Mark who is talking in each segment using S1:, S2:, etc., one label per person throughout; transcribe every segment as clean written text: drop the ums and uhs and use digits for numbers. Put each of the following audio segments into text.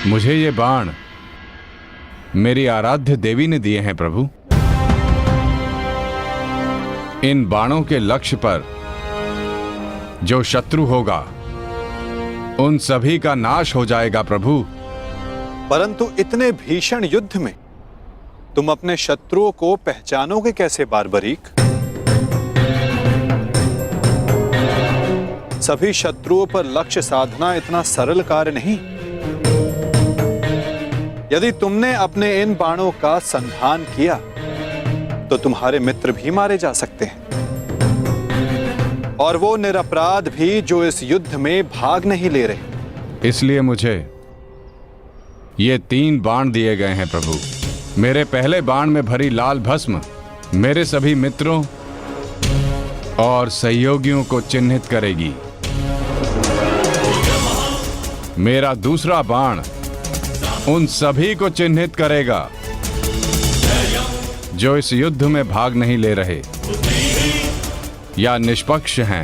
S1: मुझे ये बाण मेरी आराध्य देवी ने दिए हैं प्रभु। इन बाणों के लक्ष्य पर जो शत्रु होगा उन सभी का नाश हो जाएगा प्रभु।
S2: परंतु इतने भीषण युद्ध में तुम अपने शत्रुओं को पहचानोगे कैसे बार्बरीक? सभी शत्रुओं पर लक्ष्य साधना इतना सरल कार्य नहीं। यदि तुमने अपने इन बाणों का संधान किया तो तुम्हारे मित्र भी मारे जा सकते हैं, और वो निरपराध भी जो इस युद्ध में भाग नहीं ले रहे।
S1: इसलिए मुझे ये 3 बाण दिए गए हैं प्रभु। मेरे पहले बाण में भरी लाल भस्म मेरे सभी मित्रों और सहयोगियों को चिन्हित करेगी। मेरा दूसरा बाण उन सभी को चिन्हित करेगा जो इस युद्ध में भाग नहीं ले रहे या निष्पक्ष हैं।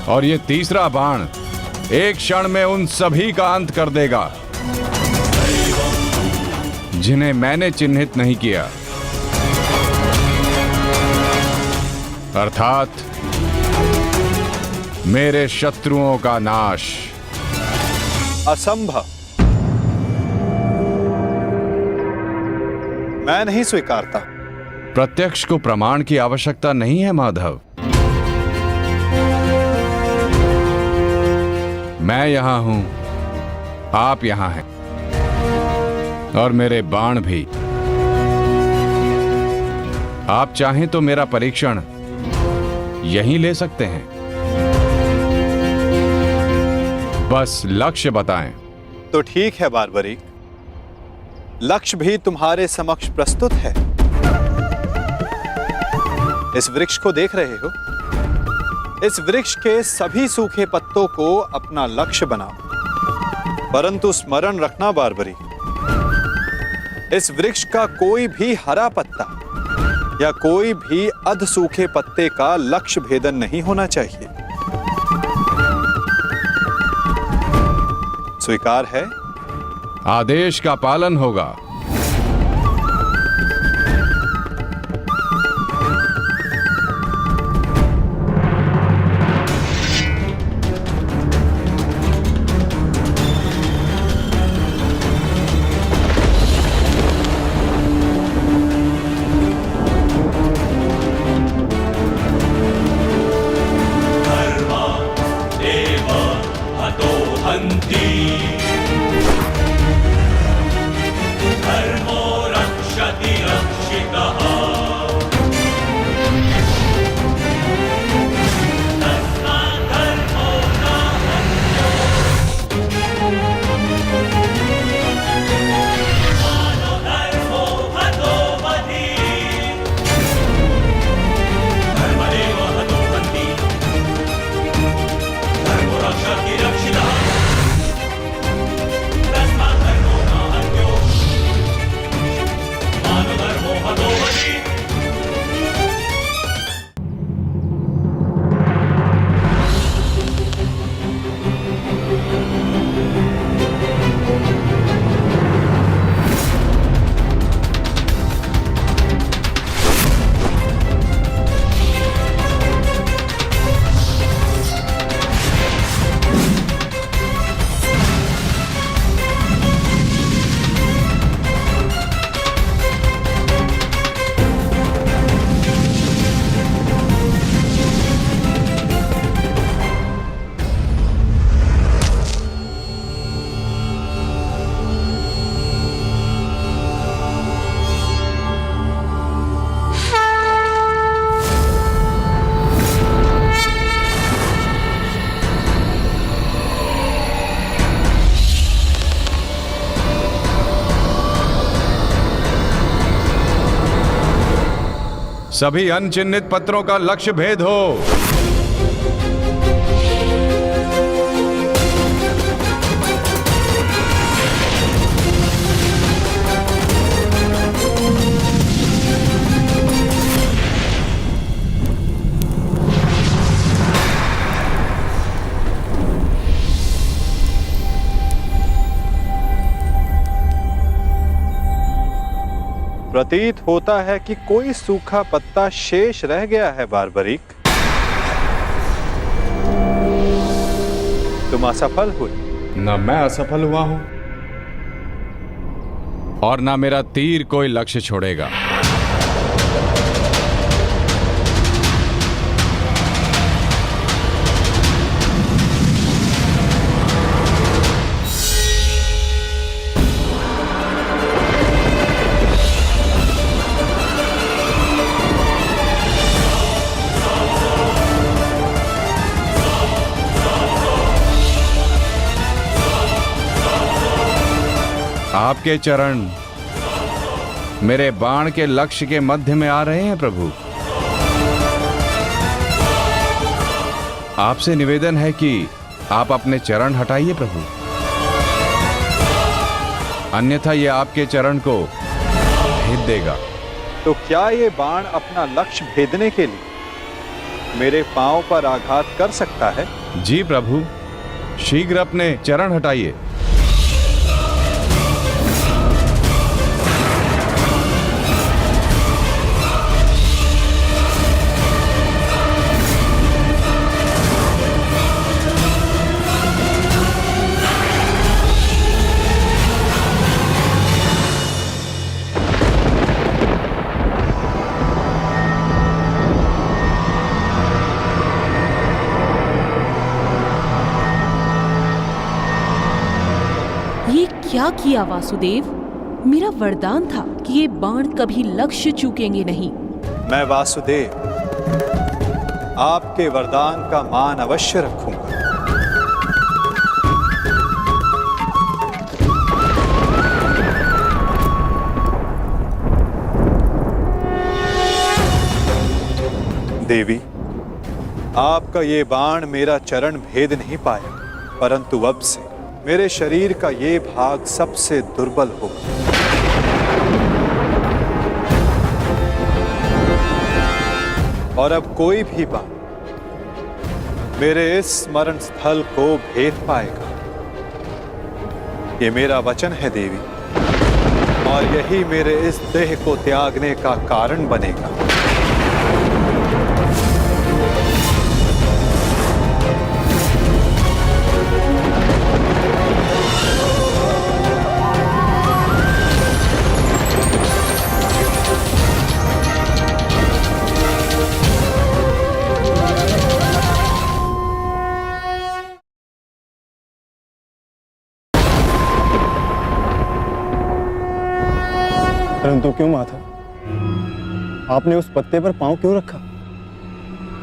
S1: और ये तीसरा बाण एक क्षण में उन सभी का अंत कर देगा जिन्हें मैंने चिन्हित नहीं किया, अर्थात मेरे शत्रुओं का नाश।
S2: असंभव, मैं नहीं स्वीकारता।
S1: प्रत्यक्ष को प्रमाण की आवश्यकता नहीं है माधव। मैं यहां हूं, आप यहां हैं, और मेरे बाण भी। आप चाहें तो मेरा परीक्षण यहीं ले सकते हैं। बस लक्ष्य बताएं।
S2: तो ठीक है बार्बरीक, लक्ष्य भी तुम्हारे समक्ष प्रस्तुत है। इस वृक्ष को देख रहे हो? इस वृक्ष के सभी सूखे पत्तों को अपना लक्ष्य बनाओ। परंतु स्मरण रखना बार्बरीक, इस वृक्ष का कोई भी हरा पत्ता या कोई भी अध सूखे पत्ते का लक्ष्य भेदन नहीं होना चाहिए। स्वीकार है?
S1: आदेश का पालन होगा। सभी अनचिन्हित पत्रों का लक्ष्य भेद हो।
S2: प्रतीत होता है कि कोई सूखा पत्ता शेष रह गया है बारबरीक। तुम असफल हुए।
S1: न मैं असफल हुआ हूं और ना मेरा तीर कोई लक्ष्य छोड़ेगा। आपके चरण मेरे बाण के लक्ष्य के मध्य में आ रहे हैं प्रभु। आपसे निवेदन है कि आप अपने चरण हटाइए प्रभु, अन्यथा यह आपके चरण को भेद देगा।
S2: तो क्या ये बाण अपना लक्ष्य भेदने के लिए मेरे पांव पर आघात कर सकता है?
S1: जी प्रभु, शीघ्र अपने चरण हटाइए।
S3: क्या किया वासुदेव? मेरा वरदान था कि ये बाण कभी लक्ष्य चूकेंगे नहीं।
S2: मैं वासुदेव आपके वरदान का मान अवश्य रखूंगा। देवी, आपका ये बाण मेरा चरण भेद नहीं पाया, परंतु अब से मेरे शरीर का ये भाग सबसे दुर्बल होगा। और अब कोई भी बाण मेरे इस स्मरण स्थल को भेद पाएगा। ये मेरा वचन है देवी, और यही मेरे इस देह को त्यागने का कारण बनेगा।
S4: परंतु क्यों माता, आपने उस पत्ते पर पांव क्यों रखा?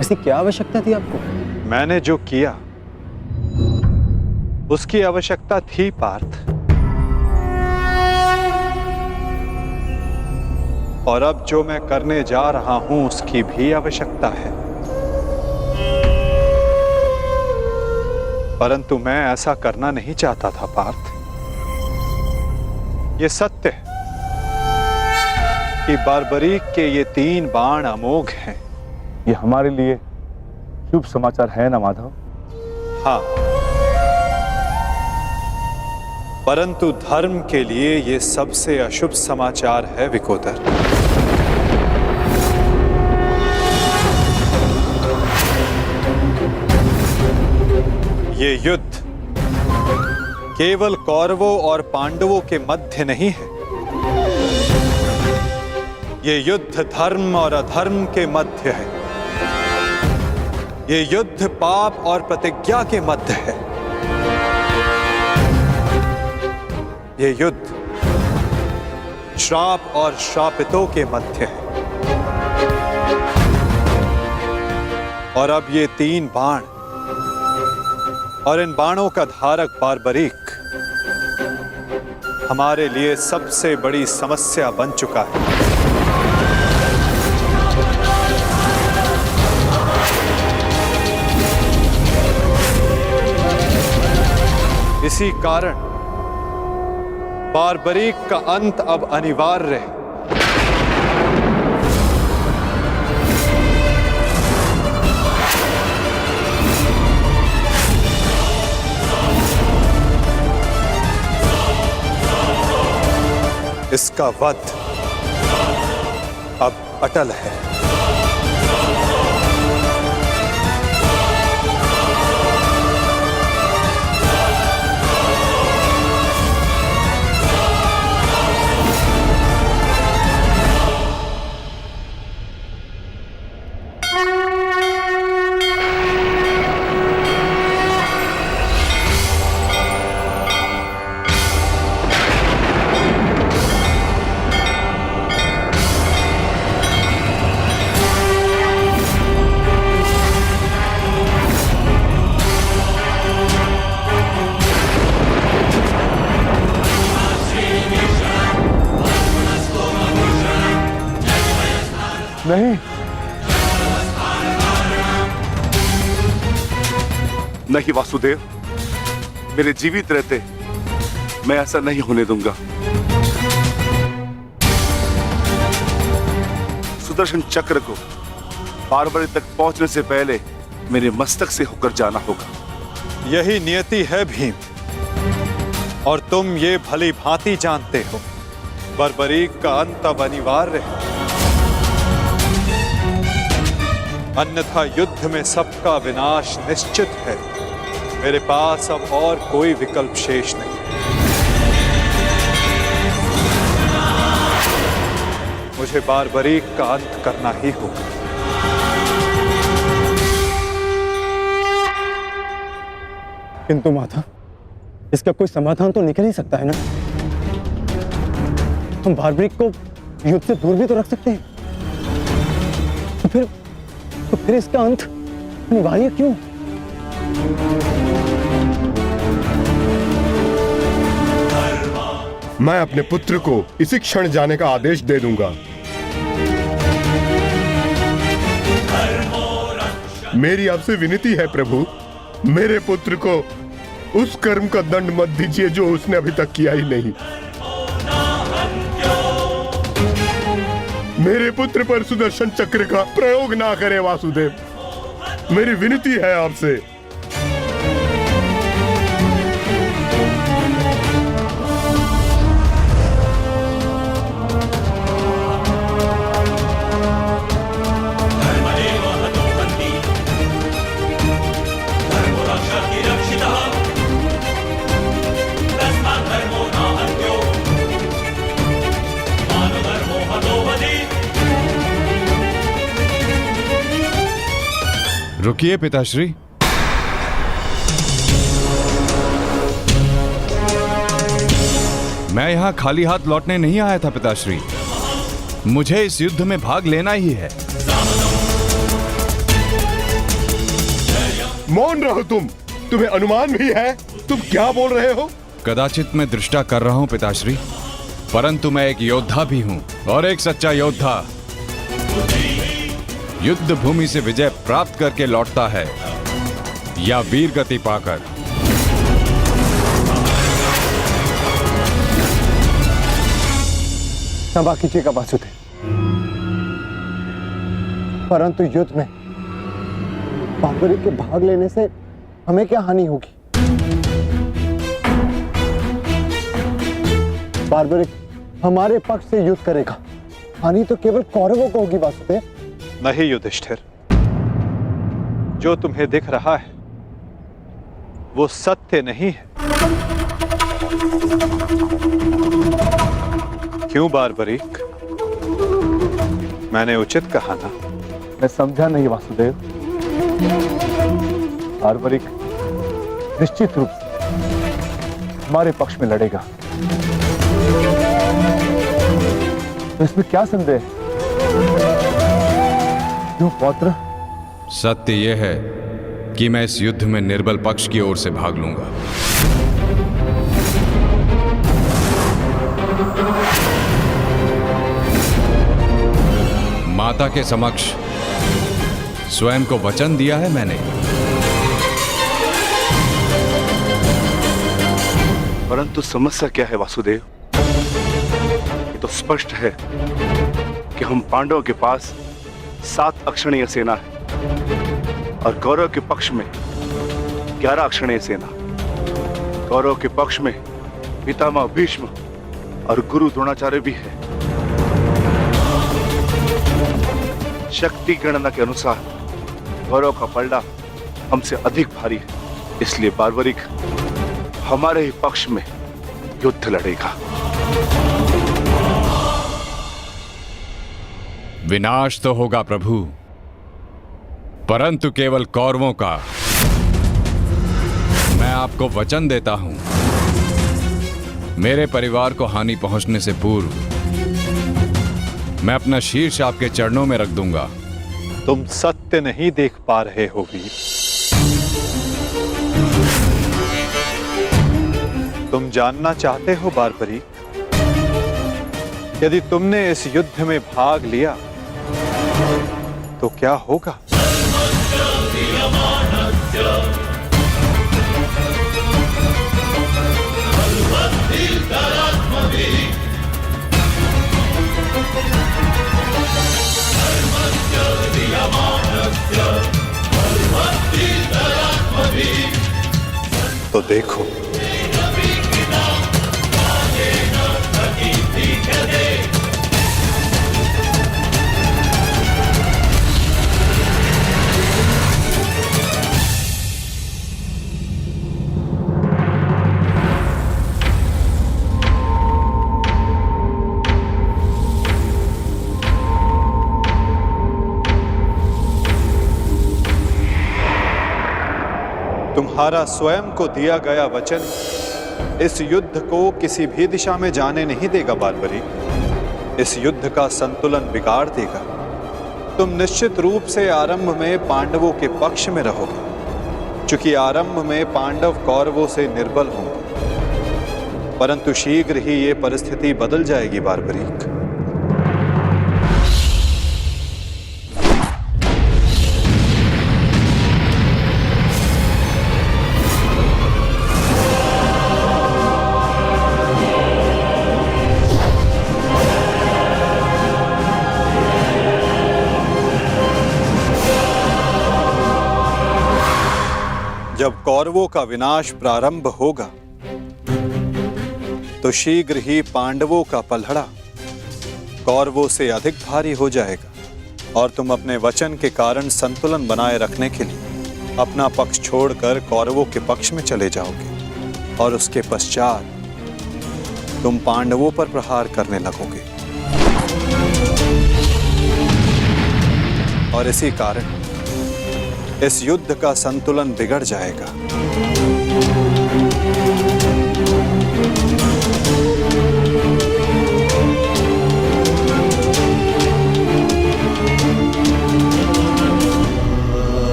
S4: ऐसी क्या आवश्यकता थी आपको?
S2: मैंने जो किया उसकी आवश्यकता थी पार्थ, और अब जो मैं करने जा रहा हूं उसकी भी आवश्यकता है। परंतु मैं ऐसा करना नहीं चाहता था पार्थ। ये सत्य है कि बारबरीक के ये 3 बाण अमोघ हैं।
S5: ये हमारे लिए शुभ समाचार है ना माधव?
S2: हाँ, परंतु धर्म के लिए ये सबसे अशुभ समाचार है विकोदर। ये युद्ध केवल कौरवों और पांडवों के मध्य नहीं है। ये युद्ध धर्म और अधर्म के मध्य है। ये युद्ध पाप और प्रतिज्ञा के मध्य है। ये युद्ध श्राप और श्रापितों के मध्य है। और अब ये 3 बाण और इन बाणों का धारक बारबरीक हमारे लिए सबसे बड़ी समस्या बन चुका है। इसी कारण बारबरीक का अंत अब अनिवार्य है। इसका वध अब अटल है।
S5: नहीं,
S6: नहीं वासुदेव, मेरे जीवित रहते मैं ऐसा नहीं होने दूंगा। सुदर्शन चक्र को बारबरी तक पहुंचने से पहले मेरे मस्तक से होकर जाना होगा।
S2: यही नियति है भीम, और तुम ये भली भांति जानते हो बर्बरीक का अंत अब अनिवार्य है, अन्यथा युद्ध में सबका विनाश निश्चित है। मेरे पास अब और कोई विकल्प शेष नहीं। मुझे बारबरीक का अंत करना ही होगा।
S4: किंतु माता, इसका कोई समाधान तो निकल ही सकता है ना। हम बारबरीक को युद्ध से दूर भी तो रख सकते हैं। तो फिर इसका अंत अनिवार्य क्यों?
S7: मैं अपने पुत्र को इसी क्षण जाने का आदेश दे दूंगा। मेरी आपसे विनती है प्रभु, मेरे पुत्र को उस कर्म का दंड मत दीजिए जो उसने अभी तक किया ही नहीं। मेरे पुत्र पर सुदर्शन चक्र का प्रयोग ना करे वासुदेव, मेरी विनती है आपसे।
S1: रुकिए पिताश्री। मैं यहां खाली हाथ लौटने नहीं आया था पिताश्री, मुझे इस युद्ध में भाग लेना ही है।
S7: मौन रहो तुम, तुम्हें अनुमान भी है तुम क्या बोल रहे हो?
S1: कदाचित मैं दृष्टा कर रहा हूं पिताश्री, परंतु मैं एक योद्धा भी हूं, और एक सच्चा योद्धा युद्ध भूमि से विजय प्राप्त करके लौटता है या वीर गति पाकर।
S4: क्षमा कीजिएगा वासुदेव, परंतु युद्ध में बारबरीक के भाग लेने से हमें क्या हानि होगी? बारबरीक हमारे पक्ष से युद्ध करेगा, हानि तो केवल कौरवों को होगी वासुदेव।
S2: नहीं युधिष्ठिर, जो तुम्हें दिख रहा है वो सत्य नहीं है। क्यों बारबरीक, मैंने उचित कहा ना?
S5: मैं समझा नहीं वासुदेव। बारबरीक निश्चित रूप से हमारे पक्ष में लड़ेगा, तो इसमें क्या संदेह है? क्यों पौत्र?
S1: सत्य यह है कि मैं इस युद्ध में निर्बल पक्ष की ओर से भाग लूंगा। माता के समक्ष स्वयं को वचन दिया है मैंने।
S6: परंतु समस्या क्या है वासुदेव? ये तो स्पष्ट है कि हम पांडवों के पास 7 अक्षणीय सेना है और कौरव के पक्ष में 11 अक्षणीय सेना। कौरव के पक्ष में पितामह भीष्म और गुरु द्रोणाचार्य भी है। शक्ति गणना के अनुसार कौरव का पलड़ा हमसे अधिक भारी है, इसलिए बार्बरिक हमारे ही पक्ष में युद्ध लड़ेगा।
S1: विनाश तो होगा प्रभु, परंतु केवल कौरवों का। मैं आपको वचन देता हूं, मेरे परिवार को हानि पहुंचने से पूर्व मैं अपना शीर्ष आपके चरणों में रख दूंगा।
S2: तुम सत्य नहीं देख पा रहे हो वीर। तुम जानना चाहते हो बार्बरिक, यदि तुमने इस युद्ध में भाग लिया तो क्या होगा? तो देखो, तुम्हारा स्वयं को दिया गया वचन इस युद्ध को किसी भी दिशा में जाने नहीं देगा बार्बरिक। इस युद्ध का संतुलन बिगाड़ देगा। तुम निश्चित रूप से आरंभ में पांडवों के पक्ष में रहोगे, क्योंकि आरंभ में पांडव कौरवों से निर्बल होंगे, परंतु शीघ्र ही ये परिस्थिति बदल जाएगी बार्बरिक। जब कौरवों का विनाश प्रारंभ होगा तो शीघ्र ही पांडवों का पलड़ा कौरवों से अधिक भारी हो जाएगा और तुम अपने वचन के कारण संतुलन बनाए रखने के लिए अपना पक्ष छोड़कर कौरवों के पक्ष में चले जाओगे और उसके पश्चात तुम पांडवों पर प्रहार करने लगोगे। और इसी कारण इस युद्ध का संतुलन बिगड़ जाएगा।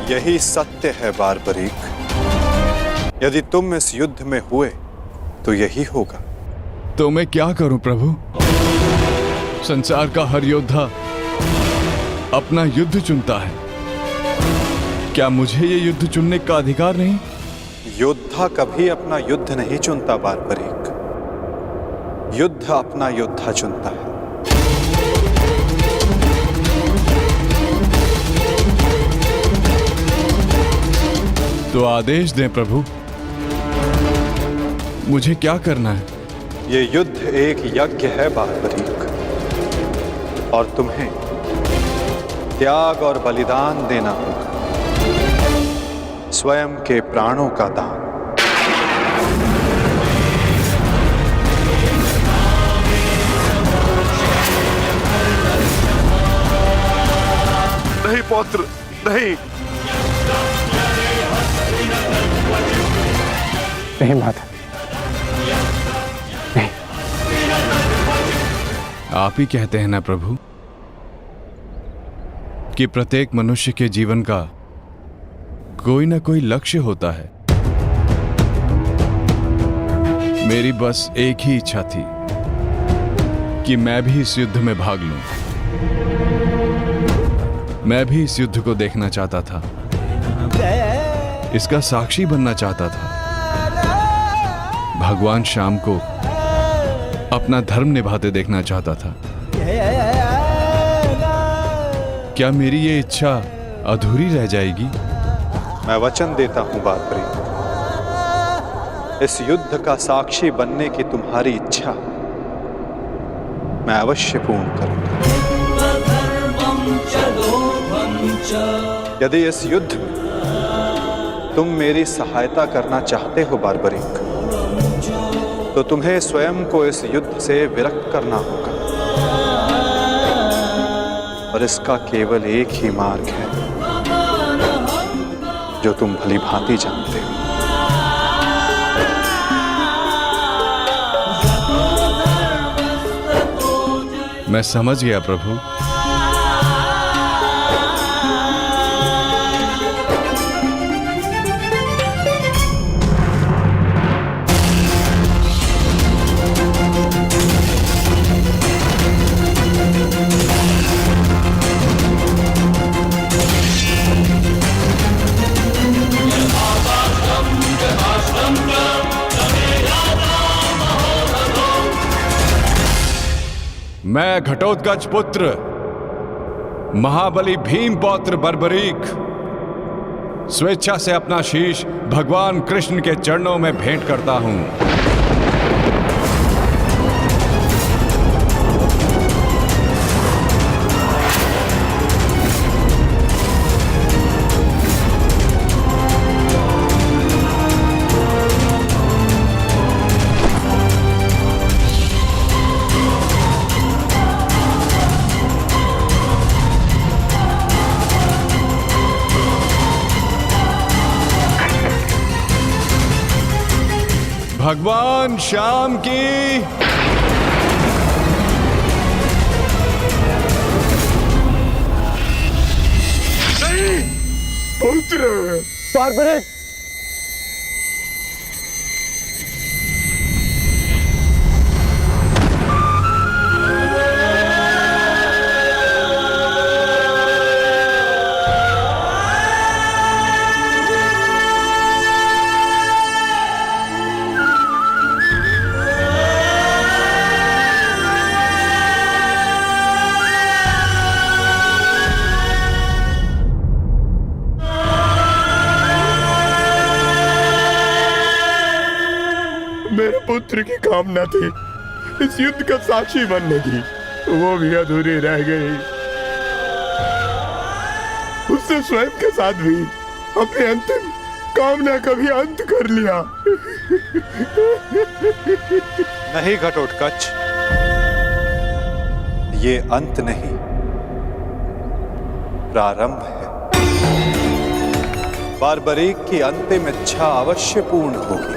S2: यही सत्य है बार्बरिक। यदि तुम इस युद्ध में हुए तो यही होगा।
S1: तो मैं क्या करूं प्रभु? संसार का हर योद्धा अपना युद्ध चुनता है, क्या मुझे ये युद्ध चुनने का अधिकार नहीं?
S2: योद्धा कभी अपना युद्ध नहीं चुनता बार्बरिक, युद्ध अपना योद्धा चुनता है।
S1: तो आदेश दें प्रभु, मुझे क्या करना है?
S2: ये युद्ध एक यज्ञ है बार्बरिक, और तुम्हें त्याग और बलिदान देना होगा, स्वयं के प्राणों का दान।
S6: नहीं पौत्र, नहीं।
S4: नहीं माता, नहीं।
S1: आप ही कहते हैं ना प्रभु कि प्रत्येक मनुष्य के जीवन का कोई ना कोई लक्ष्य होता है। मेरी बस एक ही इच्छा थी कि मैं भी इस युद्ध में भाग लूं। मैं भी इस युद्ध को देखना चाहता था, इसका साक्षी बनना चाहता था। भगवान श्याम को अपना धर्म निभाते देखना चाहता था। क्या मेरी ये इच्छा अधूरी रह जाएगी?
S2: मैं वचन देता हूं बारबरी, इस युद्ध का साक्षी बनने की तुम्हारी इच्छा मैं अवश्य पूर्ण करूंगा। यदि इस युद्ध में तुम मेरी सहायता करना चाहते हो बारबरीक, तो तुम्हें स्वयं को इस युद्ध से विरक्त करना होगा, और इसका केवल एक ही मार्ग है जो तुम भली भांति जानते हो।
S1: मैं समझ गया प्रभु। मैं घटोत्कच पुत्र महाबली भीम पौत्र बर्बरीक स्वेच्छा से अपना शीश भगवान कृष्ण के चरणों में भेंट करता हूं। भगवान श्याम की
S7: पुत्र
S4: बारबरीक,
S7: मेरे पुत्र की कामना थी इस युद्ध का साक्षी बनने की, वो भी अधूरी रह गई। उसने स्वयं के साथ भी अपनी अंतिम कामना का भी अंत कर लिया।
S2: नहीं घटोत्कच, ये अंत नहीं, प्रारंभ है। बारबरीक की अंतिम इच्छा अवश्य पूर्ण होगी।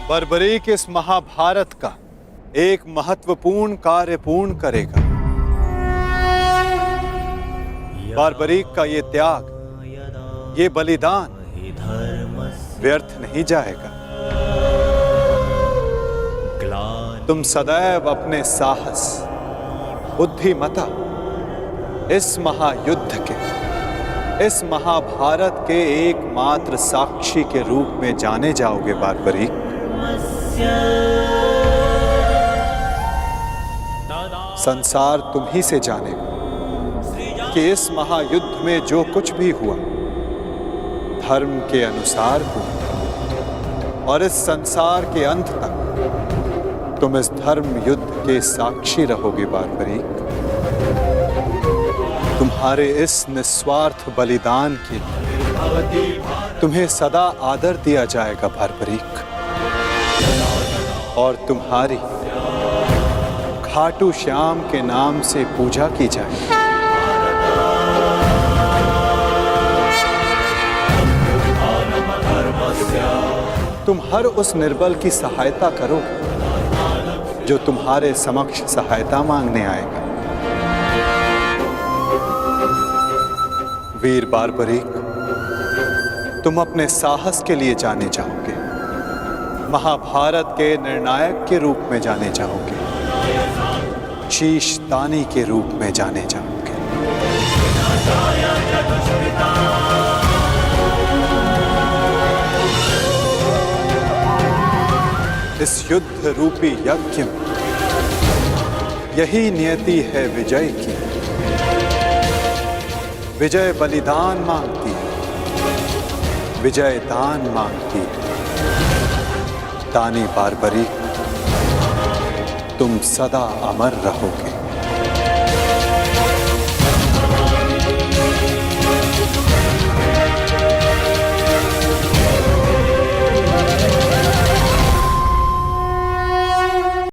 S2: बर्बरीक इस महाभारत का एक महत्वपूर्ण कार्य पूर्ण करेगा। बर्बरीक का ये त्याग, ये बलिदान व्यर्थ नहीं जाएगा। तुम सदैव अपने साहस, बुद्धिमता इस महायुद्ध के, इस महाभारत के एकमात्र साक्षी के रूप में जाने जाओगे बारबरीक। संसार तुम ही से जानेगा कि इस महायुद्ध में जो कुछ भी हुआ धर्म के अनुसार हुआ, और इस संसार के अंत तक तुम इस धर्म युद्ध के साक्षी रहोगे बारबरीक। तुम्हारे इस निस्वार्थ बलिदान के लिए तुम्हें सदा आदर दिया जाएगा बारबरीक, और तुम्हारी खाटू श्याम के नाम से पूजा की जाएगी। तुम हर उस निर्बल की सहायता करोगे जो तुम्हारे समक्ष सहायता मांगने आएगा। वीर बारबरीक, तुम अपने साहस के लिए जाने जाओगे, महाभारत के निर्णायक के रूप में जाने जाओगे, शीश दानी के रूप में जाने जाओगे। इस युद्ध रूपी यज्ञ में यही नियति है विजय की। विजय बलिदान मांगती है, विजय दान मांगती है। दानी बारबरीक, तुम सदा अमर रहोगे।